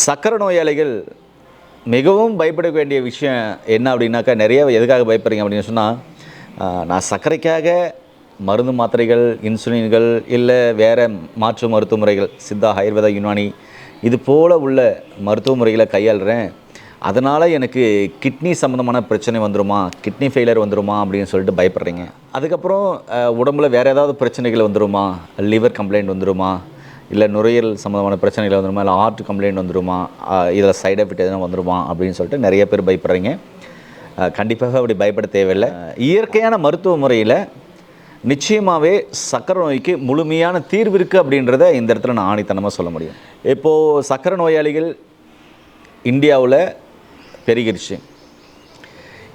சக்கரை நோயாளிகள் மிகவும் பயப்பட வேண்டிய விஷயம் என்ன அப்படின்னாக்கா, நிறைய எதுக்காக பயப்படுறீங்க அப்படின்னு சொன்னால், நான் சர்க்கரைக்காக மருந்து மாத்திரைகள், இன்சுலின்கள் இல்லை வேறு மாற்று மருத்துவ முறைகள், சித்தா, ஆயுர்வேதா, யுனானி இது போல் உள்ள மருத்துவ முறைகளை கையாளுறேன். அதனால் எனக்கு கிட்னி சம்மந்தமான பிரச்சனை வந்துடுமா, கிட்னி ஃபெயிலியர் வந்துடுமா அப்படின்னு சொல்லிட்டு பயப்படுறீங்க. அதுக்கப்புறம் உடம்புல வேறு ஏதாவது பிரச்சனைகள் வந்துடுமா, லிவர் கம்ப்ளைண்ட் வந்துடுமா, இல்லை நுரையீரல் சம்மந்தமான பிரச்சனைகள் வந்துடுமா, இல்லை ஹார்ட் கம்ப்ளைண்ட் வந்துடுமா, இதில் சைடு எஃபெக்ட் எதுனா வந்துடுமா அப்படின்னு சொல்லிட்டு நிறைய பேர் பயப்படுறீங்க. கண்டிப்பாக அப்படி பயப்பட தேவையில்லை. இயற்கையான மருத்துவ முறையில் நிச்சயமாகவே சக்கரை நோய்க்கு முழுமையான தீர்வு இருக்குது அப்படின்றத இந்த இடத்துல நான் ஆணித்தனமாக சொல்ல முடியும். இப்போது சக்கரை நோயாளிகள் இந்தியாவில் பெருகிருச்சு.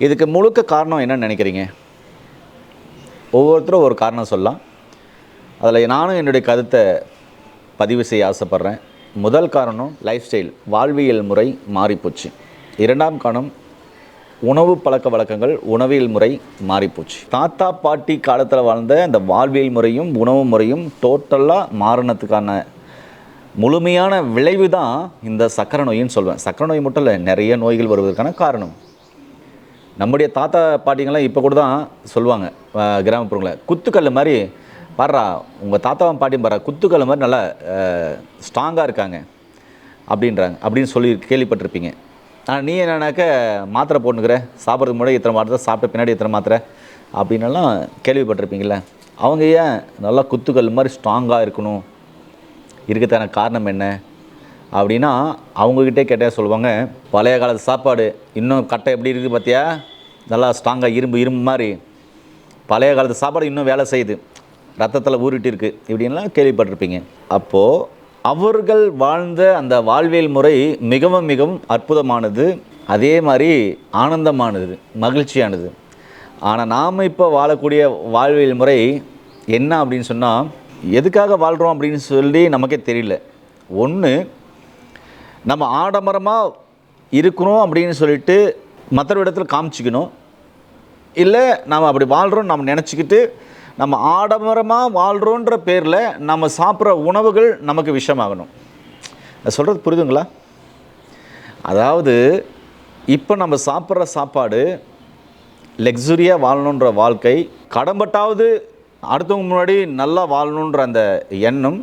இதுக்கு முழுக்க காரணம் என்னன்னு நினைக்கிறீங்க? ஒவ்வொருத்தரும் ஒரு காரணம் சொல்லலாம். அதில் நானும் என்னுடைய கருத்தை பதிவு செய்ய ஆசைப்பட்றேன். முதல் காரணம் லைஃப் ஸ்டைல், வாழ்வியல் முறை மாறிப்போச்சு. இரண்டாம் காரணம் உணவு பழக்க வழக்கங்கள், உணவியல் முறை மாறிப்போச்சு. தாத்தா பாட்டி காலத்தில் வாழ்ந்த அந்த வாழ்வியல் முறையும் உணவு முறையும் டோட்டலாக மாறினத்துக்கான முழுமையான விளைவு தான் இந்த சக்கரை நோயின்னு சொல்வேன். சக்கரை நோய் மட்டும் இல்லை, நிறைய நோய்கள் வருவதற்கான காரணம். நம்முடைய தாத்தா பாட்டிங்கெல்லாம் இப்போ கூட தான் சொல்லுவாங்க கிராமப்புறங்களில், குத்துக்கல் மாதிரி பாடுறா உங்கள் தாத்தாவும் பாட்டியும் பாடுறா, குத்துக்கல் மாதிரி நல்லா ஸ்ட்ராங்காக இருக்காங்க அப்படின்றாங்க, அப்படின்னு சொல்லி கேள்விப்பட்டிருப்பீங்க. ஆனால் நீ என்னன்னாக்க மாத்திரை போட்டுக்கிற, சாப்பிட்றதுக்கு முன்னாடி இத்தனை மாத்திரை, சாப்பிட்ட பின்னாடி இத்தனை மாத்திரை அப்படின்னெல்லாம் கேள்விப்பட்டிருப்பீங்கள. அவங்க ஏன் நல்லா குத்துக்கல் மாதிரி ஸ்ட்ராங்காக இருக்கணும், இருக்கிறதான காரணம் என்ன அப்படின்னா, அவங்கக்கிட்டே கேட்டால் சொல்லுவாங்க, பழைய காலத்து சாப்பாடு இன்னும் கட்டை எப்படி இருக்குது பார்த்தியா, நல்லா ஸ்ட்ராங்காக இரும்பு மாதிரி பழைய காலத்து சாப்பாடு இன்னும் வேலை செய்யுது, ரத்தத்தில் ஊறிட்டு இருக்குது இப்படின்லாம் கேள்விப்பட்டிருப்பீங்க. அப்போது அவர்கள் வாழ்ந்த அந்த வாழ்வியல் முறை மிகவும் மிகவும் அற்புதமானது, அதே மாதிரி ஆனந்தமானது, மகிழ்ச்சியானது. ஆனால் நாம் இப்போ வாழக்கூடிய வாழ்வியல் முறை என்ன அப்படின்னு சொன்னால், எதுக்காக வாழ்கிறோம் அப்படின்னு சொல்லி நமக்கே தெரியல. ஒன்று, நம்ம ஆடம்பரமாக இருக்கணும் அப்படின்னு சொல்லிட்டு மற்ற இடத்துல காமிச்சிக்கணும், இல்லை நாம் அப்படி வாழ்கிறோம் நம்ம நினச்சிக்கிட்டு நம்ம ஆடம்பரமாக வாழ்கிறோன்ற பேரில் நம்ம சாப்பிட்ற உணவுகள் நமக்கு விஷமாகணும். சொல்கிறது புரியுதுங்களா? அதாவது இப்போ நம்ம சாப்பிட்ற சாப்பாடு லக்ஸுரியாக வாழணுன்ற வாழ்க்கை, கடம்பட்டாவது அடுத்தவங்க முன்னாடி நல்லா வாழணுன்ற அந்த எண்ணம்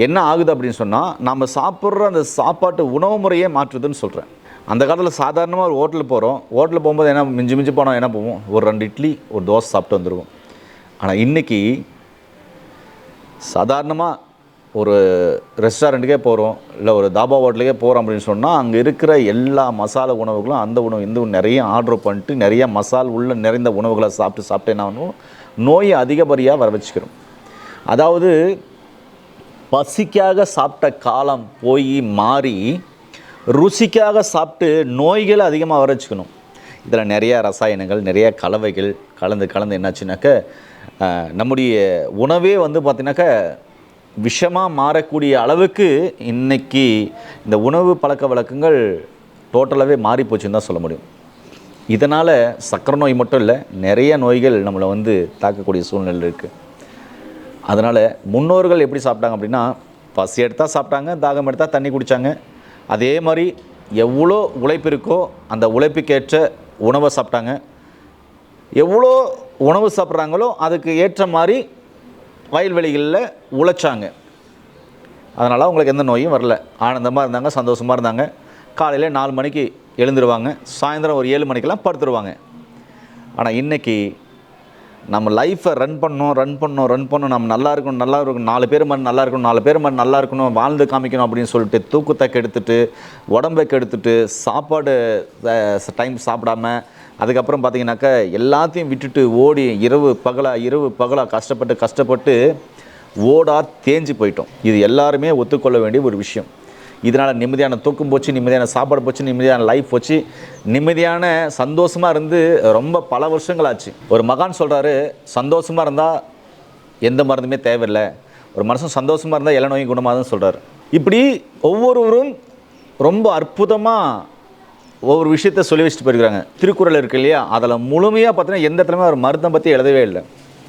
என்ன ஆகுது அப்படின்னு சொன்னால், நம்ம சாப்பிட்ற அந்த சாப்பாட்டு உணவு முறையே மாற்றுதுன்னு சொல்கிறேன். அந்த காலத்தில் சாதாரணமாக ஒரு ஹோட்டலுக்கு போகிறோம், ஹோட்டலுக்கு போகும்போது என்ன மிஞ்சி போனோம், என்ன போவோம், ஒரு 2 இட்லி ஒரு தோசை சாப்பிட்டு வந்துடுவோம். ஆனால் இன்றைக்கி சாதாரணமாக ஒரு ரெஸ்டாரண்ட்டுக்கே போகிறோம், இல்லை ஒரு தாபா ஹோட்டலுக்கே போகிறோம் அப்படின்னு சொன்னால், அங்கே இருக்கிற எல்லா மசாலா உணவுகளும் அந்த உணவு இந்த நிறைய ஆர்டர் பண்ணிட்டு நிறைய மசால் உள்ள நிறைந்த உணவுகளை சாப்பிட்டு என்ன பண்ணுவோம், நோயை அதிகப்படியாக வர வச்சுக்கிறோம். அதாவது பசிக்காக சாப்பிட்ட காலம் போய் மாறி ருசிக்காக சாப்பிட்டு நோய்களை அதிகமாக வர வச்சுக்கணும். இதில் நிறையா ரசாயனங்கள், நிறைய கலவைகள் கலந்து என்னாச்சுனாக்க நம்முடைய உணவே பார்த்திங்கனாக்கா விஷமாக மாறக்கூடிய அளவுக்கு இன்றைக்கி இந்த உணவு பழக்க வழக்கங்கள் டோட்டலாகவே மாறிப்போச்சுன்னு தான் சொல்ல முடியும். இதனால் சக்கரை நோய் மட்டும் இல்லை, நிறைய நோய்கள் நம்மளை தாக்கக்கூடிய சூழ்நிலை இருக்குது. அதனால் முன்னோர்கள் எப்படி சாப்பிட்டாங்க அப்படின்னா, பசி எடுத்தால் சாப்பிட்டாங்க, தாகம் எடுத்தால் தண்ணி குடித்தாங்க. அதே மாதிரி எவ்வளோ உழைப்பு இருக்கோ அந்த உழைப்புக்கேற்ற உணவை சாப்பிட்டாங்க. எவ்வளோ உணவு சாப்பிட்றாங்களோ அதுக்கு ஏற்ற மாதிரி வயல்வெளிகளில் உழைச்சாங்க. அதனால் அவங்களுக்கு எந்த நோயும் வரல, ஆனந்தமாக இருந்தாங்க, சந்தோஷமாக இருந்தாங்க. காலையில் 4 மணிக்கு எழுந்துருவாங்க, சாயந்தரம் ஒரு 7 மணிக்கெல்லாம் படுத்துருவாங்க. ஆனால் இன்றைக்கி நம்ம லைஃப்பை ரன் பண்ணணும், நம்ம நல்லா இருக்கணும், 4 பேர் மாதிரி நல்லா இருக்கணும், 4 பேர் மாதிரி நல்லா இருக்கணும், வாழ்ந்து காமிக்கணும் அப்படின்னு சொல்லிட்டு தூக்கத்தை கெடுத்துட்டு, உடம்பை கெடுத்துட்டு, சாப்பாடு டைம் சாப்பிடாம, அதுக்கப்புறம் பார்த்திங்கனாக்கா எல்லாத்தையும் விட்டுட்டு ஓடி இரவு பகலாக கஷ்டப்பட்டு ஓடா தேஞ்சு போயிட்டோம். இது எல்லாருமே ஒத்துக்கொள்ள வேண்டிய ஒரு விஷயம். இதனால் நிம்மதியான தூக்கம் போச்சு, நிம்மதியான சாப்பாடு போச்சு, நிம்மதியான லைஃப் போச்சு, நிம்மதியான சந்தோஷமாக இருந்து ரொம்ப பல வருஷங்கள் ஆச்சு. ஒரு மகான் சொல்கிறாரு, சந்தோஷமாக இருந்தால் எந்த மருந்துமே தேவையில்லை, ஒரு மனுஷன் சந்தோஷமாக இருந்தால் எல்லா நோயும் குணமாகுதுன்னு சொல்கிறார். இப்படி ஒவ்வொருவரும் ரொம்ப அற்புதமாக ஒவ்வொரு விஷயத்த சொல்லி வச்சுட்டு போயிருக்கிறாங்க. திருக்குறள் இருக்கு இல்லையா, அதில் முழுமையாக பார்த்தீங்கன்னா எந்த இடத்துலையுமே ஒரு மருந்தை பற்றி எழுதவே இல்லை.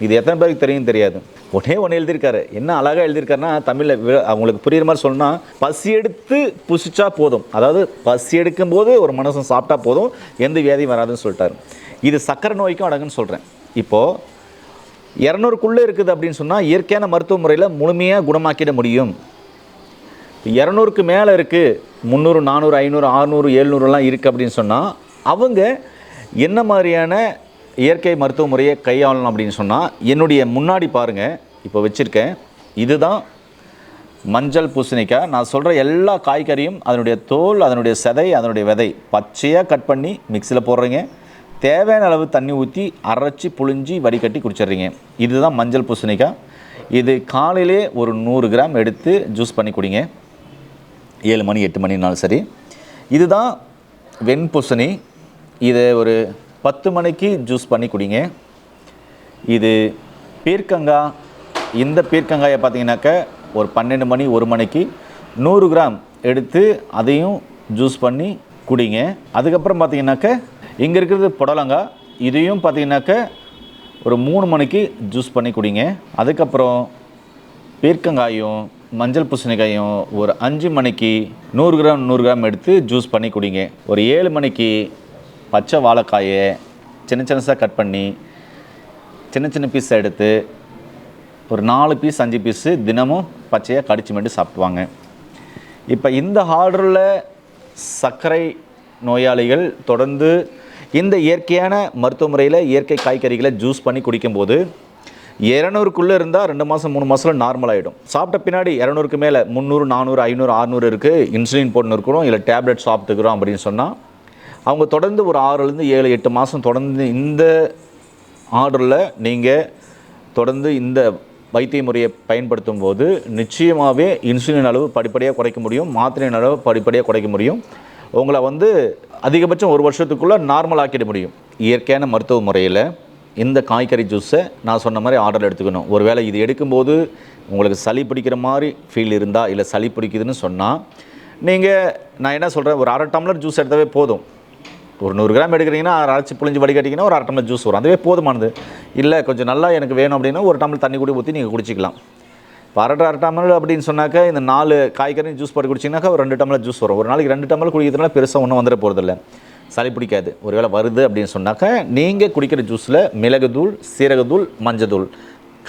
இது எத்தனை பேருக்கு தெரியும் தெரியாது. ஒன்று எழுதியிருக்காரு. என்ன அழகாக எழுதியிருக்காருன்னா, தமிழில் அவங்களுக்கு புரியுற மாதிரி சொல்லணும்னா, பசி எடுத்து புசிச்சா போதும், அதாவது பசி எடுக்கும்போது ஒரு மனுஷன் சாப்பிட்டா போதும், எந்த வியாதியும் வராதுன்னு சொல்லிட்டாரு. இது சக்கரை நோய்க்கும் அடங்குன்னு சொல்கிறேன். இப்போது 200க்குள்ளே இருக்குது அப்படின்னு சொன்னால் இயற்கையான மருத்துவ முறையில் முழுமையாக குணமாக்கிட முடியும். 200க்கு மேலே இருக்குது, 300, 400, 500, 600, 700லாம் இருக்குது அப்படின்னு சொன்னால் அவங்க என்ன மாதிரியான இயற்கை மருத்துவ முறையை கையாளணும் அப்படின்னு சொன்னால், என்னுடைய முன்னாடி பாருங்கள், இப்போ வச்சுருக்கேன், இதுதான் மஞ்சள் பூசணிக்காய். நான் சொல்கிற எல்லா காய்கறியும் அதனுடைய தோல், அதனுடைய சதை, அதனுடைய விதை பச்சையாக கட் பண்ணி மிக்சியில் போடுறீங்க. தேவையான அளவு தண்ணி ஊற்றி அரைச்சி புழிஞ்சி வடிகட்டி குடிச்சிட்றீங்க. இதுதான் மஞ்சள் பூசணிக்காய். இது காலையிலே ஒரு 100 கிராம் எடுத்து ஜூஸ் பண்ணி குடிங்க, 7 மணி 8 மணினாலும் சரி. இதுதான் வெண்பூசணி. இதை ஒரு 10 மணிக்கு ஜூஸ் பண்ணி குடிங்க. இது பீர்க்கங்காய். இந்த பீர்க்கங்காயை பார்த்தீங்கன்னாக்க ஒரு 12 மணி 1 மணிக்கு 100 கிராம் எடுத்து அதையும் ஜூஸ் பண்ணி குடிங்க. அதுக்கப்புறம் பார்த்தீங்கன்னாக்க இங்கே இருக்கிறது புடலங்காய். இதையும் பார்த்தீங்கன்னாக்க ஒரு 3 மணிக்கு ஜூஸ் பண்ணி குடிங்க. அதுக்கப்புறம் பீர்க்கங்காயும் மஞ்சள் பூசணிக்காயும் ஒரு 5 மணிக்கு 100 கிராம் எடுத்து ஜூஸ் பண்ணி குடிங்க. ஒரு 7 மணிக்கு பச்சை வாழைக்காயை சின்னசாக கட் பண்ணி சின்ன பீஸ் எடுத்து ஒரு 4 பீஸ் 5 பீஸு தினமும் பச்சையாக கடிச்சு மட்டும் சாப்பிடுவாங்க. இப்போ இந்த ஆர்டரில் சர்க்கரை நோயாளிகள் தொடர்ந்து இந்த இயற்கையான மருத்துவ முறையில் இயற்கை காய்கறிகளை ஜூஸ் பண்ணி குடிக்கும்போது 200க்குள்ளே இருந்தால் 2 மாதம் 3 மாதத்தில் நார்மல் ஆகிடும். சாப்பிட்ட பின்னாடி 200க்கு மேலே 300, 400, 500, 600 இருக்குது, இன்சுலின் போட்டுன்னு இருக்கிறோம், இல்லை டேப்லெட் சாப்பிட்டுக்கிறோம் அப்படின்னு சொன்னால் அவங்க தொடர்ந்து ஒரு 6லேருந்து 7, 8 மாதம் தொடர்ந்து இந்த ஆர்டரில் நீங்கள் தொடர்ந்து இந்த வைத்திய முறையை பயன்படுத்தும் போது நிச்சயமாகவே இன்சுலின் அளவு படிப்படியாக குறைக்க முடியும், மாத்திரையின் அளவு படிப்படியாக குறைக்க முடியும். உங்களை அதிகபட்சம் 1 வருஷத்துக்குள்ளே நார்மல் ஆக்கிட முடியும். இயற்கையான மருத்துவ முறையில் இந்த காய்கறி ஜூஸை நான் சொன்ன மாதிரி ஆர்டர் எடுத்துக்கணும். ஒருவேளை இது எடுக்கும்போது உங்களுக்கு சளி பிடிக்கிற மாதிரி ஃபீல் இருந்தால், இல்லை சளி பிடிக்குதுன்னு சொன்னால் நீங்கள், நான் என்ன சொல்கிறேன், ஒரு 1/2 டம்ளர் ஜூஸ் எடுத்தாவே போதும். ஒரு 100 கிராம் எடுக்கிறீங்கன்னா அரைச்சி புழிஞ்சு வடிகட்டிங்கன்னா ஒரு 1/2 டம்ளர் ஜூஸ் வரும், அதுவே போதுமானது. இல்லை கொஞ்சம் நல்லா எனக்கு வேணும் அப்படின்னா 1 டம்ளர் தண்ணி கூட ஊற்றி நீங்கள் குடிச்சிக்கலாம். இப்போ 1/2 டம்ளர் அப்படின்னு சொன்னாக்கா இந்த 4 காய்கறி ஜூஸ் போட்டு குடிச்சிங்கனாக்கா ஒரு 2 டம்ளர் ஜூஸ் வரும். ஒரு நாளைக்கு 2 டம்ளர் குடிக்கிறதுனால பெருசாக ஒன்றும் வந்துட போகிறதில்ல, சளி பிடிக்காது. ஒருவேளை வருது அப்படின்னு சொன்னாக்கா நீங்கள் குடிக்கிற ஜூஸில் மிளகுத்தூள், சீரகத்தூள், மஞ்சத்தூள்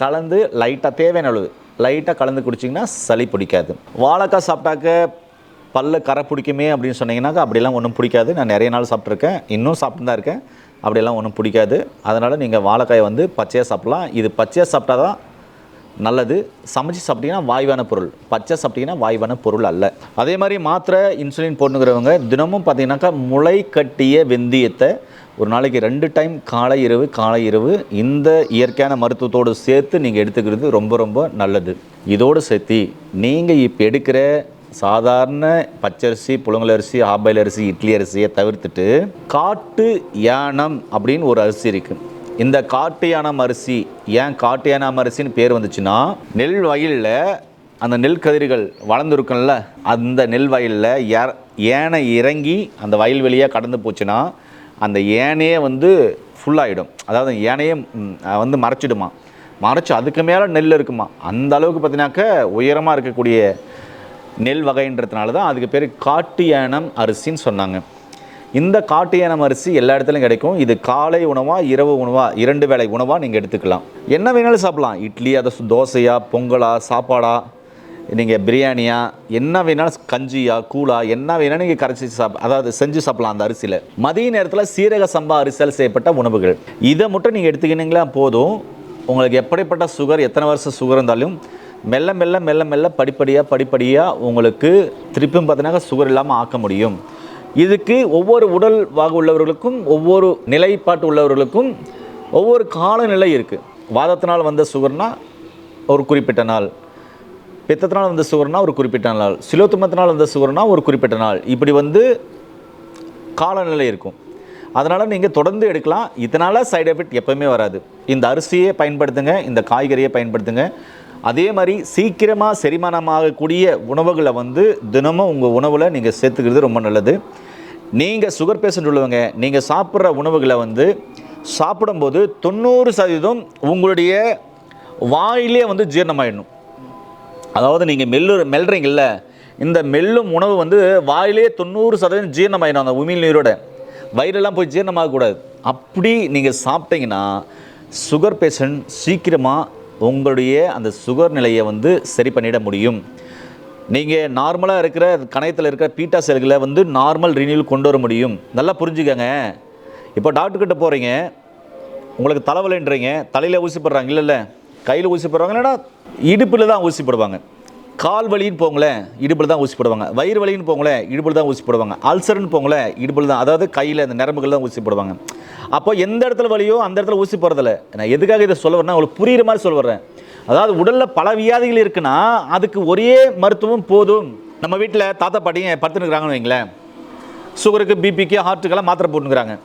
கலந்து லைட்டாக தேவையான அளவு லைட்டாக கலந்து குடிச்சிங்கன்னா சளி பிடிக்காது. வாழைக்காய் சாப்பிட்டாக்க பல்ல கரை பிடிக்குமே அப்படின்னு சொன்னீங்கன்னாக்கா அப்படிலாம் ஒன்றும் பிடிக்காது. நான் நிறைய நாள் சாப்பிட்ருக்கேன், இன்னும் சாப்பிட்டு தான் இருக்கேன். அப்படியெல்லாம் ஒன்றும் பிடிக்காது. அதனால் நீங்கள் வாழைக்காயை பச்சையாக சாப்பிட்லாம். இது பச்சையாக சாப்பிட்டா தான் நல்லது. சமைச்சு சாப்பிட்டீங்கன்னா வாய்வான பொருள், பச்சை சாப்பிட்டீங்கன்னா வாய்வான பொருள் அல்ல. அதே மாதிரி மாத்திரை இன்சுலின் போட்டுக்கிறவங்க தினமும் பார்த்தீங்கன்னாக்கா முளை கட்டிய வெந்தயத்தை ஒரு நாளைக்கு 2 டைம் காலை இரவு இந்த இயற்கையான மருத்துவத்தோடு சேர்த்து நீங்கள் எடுத்துக்கிறது ரொம்ப ரொம்ப நல்லது. இதோடு சேர்த்து நீங்கள் இப்போ எடுக்கிற சாதாரண பச்சரிசி, புழுங்கலரிசி, ஆபாயில் அரிசி, இட்லி அரிசியை தவிர்த்துட்டு காட்டு யானம் அப்படின்னு ஒரு அரிசி இருக்குது. இந்த காட்டு யானம் அரிசி, ஏன் காட்டு யானம் அரிசின்னு பேர் வந்துச்சுன்னா, நெல் வயலில் அந்த நெல் கதிர்கள் வளர்ந்துருக்கும்ல, அந்த நெல் வயலில் ஏனை இறங்கி அந்த வயல்வெளியாக கடந்து போச்சுன்னா அந்த ஏனையே ஃபுல்லாகிடும். அதாவது ஏனையே மறைச்சிடுமா, மறைச்சி அதுக்கு மேலே நெல் இருக்குமா. அந்த அளவுக்கு பார்த்தீங்கன்னாக்க உயரமாக இருக்கக்கூடிய நெல் வகைன்றதுனால தான் அதுக்கு பேர் காட்டு யானம் அரிசின்னு சொன்னாங்க. இந்த காட்டு யானம் அரிசி எல்லா இடத்துலையும் கிடைக்கும். இது காலை உணவாக இரவு உணவாக 2 வேளை உணவாக நீங்கள் எடுத்துக்கலாம். என்ன வேணாலும் சாப்பிட்லாம். இட்லி, அதை தோசையா, பொங்கலா, சாப்பாடா, நீங்கள் பிரியாணியா, என்ன வேணாலும் கஞ்சியா, கூழா, என்ன வேணாலும் நீங்கள் கரைச்சி அதாவது செஞ்சு சாப்பிட்லாம் அந்த அரிசியில். மதிய நேரத்தில் சீரக சம்பா அரிசியால் செய்யப்பட்ட உணவுகள், இதை மட்டும் நீங்கள் எடுத்துக்கினீங்களா போதும். உங்களுக்கு எப்படிப்பட்ட சுகர், எத்தனை வருஷம் சுகர் இருந்தாலும் மெல்ல மெல்ல மெல்ல மெல்ல படிப்படியாக உங்களுக்கு திருப்பியும் பார்த்தீங்கன்னா சுகர் இல்லாமல் ஆக்க முடியும். இதுக்கு ஒவ்வொரு உடல் வாகு உள்ளவர்களுக்கும், ஒவ்வொரு நிலைப்பாட்டு உள்ளவர்களுக்கும் ஒவ்வொரு காலநிலை இருக்குது. வாதத்தினால் வந்த சுகர்னால் ஒரு குறிப்பிட்ட நாள், பித்தத்தினால் வந்த சுகர்னால் ஒரு குறிப்பிட்ட நாள், சிலோத்துமத்தினால் வந்த சுகர்னால் ஒரு குறிப்பிட்ட நாள், இப்படி காலநிலை இருக்கும். அதனால் நீங்கள் தொடர்ந்து எடுக்கலாம். இதனால் சைடு எஃபெக்ட் எப்போவுமே வராது. இந்த அரிசியை பயன்படுத்துங்க, இந்த காய்கறியை பயன்படுத்துங்க. அதே மாதிரி சீக்கிரமாக செரிமானமாகக்கூடிய உணவுகளை தினமும் உங்கள் உணவில் நீங்கள் சேர்த்துக்கிறது ரொம்ப நல்லது. நீங்கள் சுகர் பேஷண்ட் உள்ளவங்க, நீங்கள் சாப்பிட்ற உணவுகளை சாப்பிடும்போது 90% உங்களுடைய வாயிலே வந்து ஜீரணமாயிடணும். அதாவது நீங்கள் மெல்றீங்கல்ல, இந்த மெல்லும் உணவு வந்து வாயிலே 90% ஜீரணமாயிடும். அந்த உமிழ்நீரோட வயிறெல்லாம் போய் ஜீரணமாகக்கூடாது. அப்படி நீங்கள் சாப்பிட்டீங்கன்னா சுகர் பேஷண்ட் சீக்கிரமாக உங்களுடைய அந்த சுகர் நிலையை வந்து சரி பண்ணிட முடியும். நீங்கள் நார்மலாக இருக்கிற கணையத்தில் இருக்கிற பீட்டா செல்களை வந்து நார்மல் ரினியூவல் கொண்டு வர முடியும். நல்லா புரிஞ்சுக்கங்க. இப்போ டாக்டர்கிட்ட போகிறீங்க, உங்களுக்கு தலைவலின்றீங்க, தலையில் ஊசி போடுறாங்க, இல்லை கையில் ஊசி போடுறாங்க, இல்லைன்னா இடுப்பில் தான் ஊசி போடுவாங்க. கால் வலின்னு போங்களேன், இடுப்பில் தான் ஊசி போடுவாங்க. வயிறு வலின்னு போங்களேன், இடுப்பில் தான் ஊசி போடுவாங்க. அல்சர்னு போங்களேன், இடுப்பில் தான், அதாவது கையில் இந்த நரம்புகள் தான் ஊசி போடுவாங்க. அப்போ எந்த இடத்துல வலியோ அந்த இடத்துல ஊசி போடுறதில்ல. நான் எதுக்காக இதை சொல்ல வரேன்னா உங்களுக்கு புரிகிற மாதிரி சொல்ல வர்றேன். அதாவது உடலில் பல வியாதிகள் இருக்குன்னா அதுக்கு ஒரே மருத்துவம் போதும். நம்ம வீட்டில் தாத்தா பாட்டிங்க படுத்துனுக்குறாங்கன்னு வைங்களேன், சுகருக்கு, பிபிக்கு, ஹார்ட்டுக்கெல்லாம் மாத்திரை போட்டுக்கிறாங்க.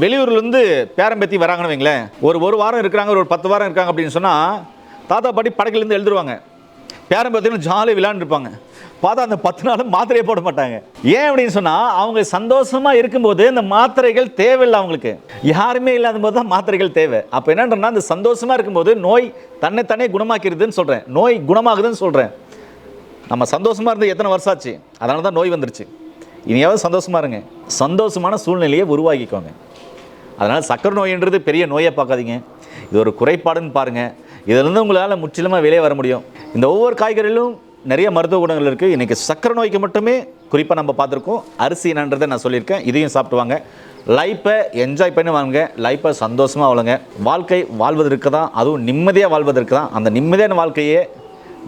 வெளியூர்லேருந்து பேரம்பேத்தி வராங்கன்னு வைங்களேன், ஒரு வாரம் இருக்கிறாங்க, ஒரு 10 வாரம் இருக்காங்க அப்படின்னு சொன்னால் தாத்தா பாட்டி படக்கிலேருந்து எழுதுருவாங்க. பேரம்பேத்தின்னு ஜாலியாக விளையாண்டுருப்பாங்க. பார்த்தா அந்த 10 நாளும் மாத்திரையே போட மாட்டாங்க. ஏன் அப்படின்னு சொன்னால் அவங்க சந்தோஷமாக இருக்கும்போது இந்த மாத்திரைகள் தேவையில்லை. அவங்களுக்கு யாருமே இல்லாத போது தான் மாத்திரைகள் தேவை. அப்போ என்னன்றனா அந்த சந்தோஷமாக இருக்கும்போது நோய் தன்னைத்தானே குணமாக்கிறதுன்னு சொல்கிறேன், நோய் குணமாகுதுன்னு சொல்கிறேன். நம்ம சந்தோஷமாக இருந்து எத்தனை வருஷம் ஆச்சு, அதனால தான் நோய் வந்துருச்சு. இனியாவது சந்தோஷமாக இருங்க, சந்தோஷமான சூழ்நிலையை உருவாக்கிக்கோங்க. அதனால் சக்கரை நோயின்றது பெரிய நோயை பார்க்காதீங்க, இது ஒரு குறைபாடுன்னு பாருங்கள். இதிலிருந்து உங்களால் முற்றிலுமாக வெளியே வர முடியும். இந்த ஒவ்வொரு காய்கறிகளும் நிறைய மருத்துவ குணங்கள் இருக்குது. இன்றைக்கி சக்கரை நோய்க்கு மட்டுமே குறிப்பாக நம்ம பார்த்துருக்கோம். அரிசி என்னன்றதை நான் சொல்லியிருக்கேன், இதையும் சாப்பிட்டு வாங்க. லைஃப்பை என்ஜாய் பண்ணி வாங்க, லைஃப்பை சந்தோஷமாக வாழுங்க. வாழ்க்கை வாழ்வதற்கு தான், அதுவும் நிம்மதியாக வாழ்வதற்கு தான். அந்த நிம்மதியான வாழ்க்கையே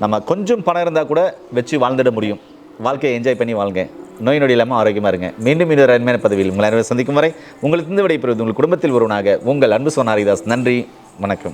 நம்ம கொஞ்சம் பணம் இருந்தால் கூட வச்சு வாழ்ந்துட முடியும். வாழ்க்கையை என்ஜாய் பண்ணி வாழுங்க. நோய் நொடி இல்லாமல் ஆரோக்கியமாக இருங்க. மீண்டும் இது ஒரு அருமையான பதவியில் உங்களை சந்திக்கும் வரை உங்களுக்கு இந்த விடைபெறுவது உங்கள் குடும்பத்தில் ஒருவனாக உங்கள் அன்பு சோனாரிதாஸ். நன்றி, வணக்கம்.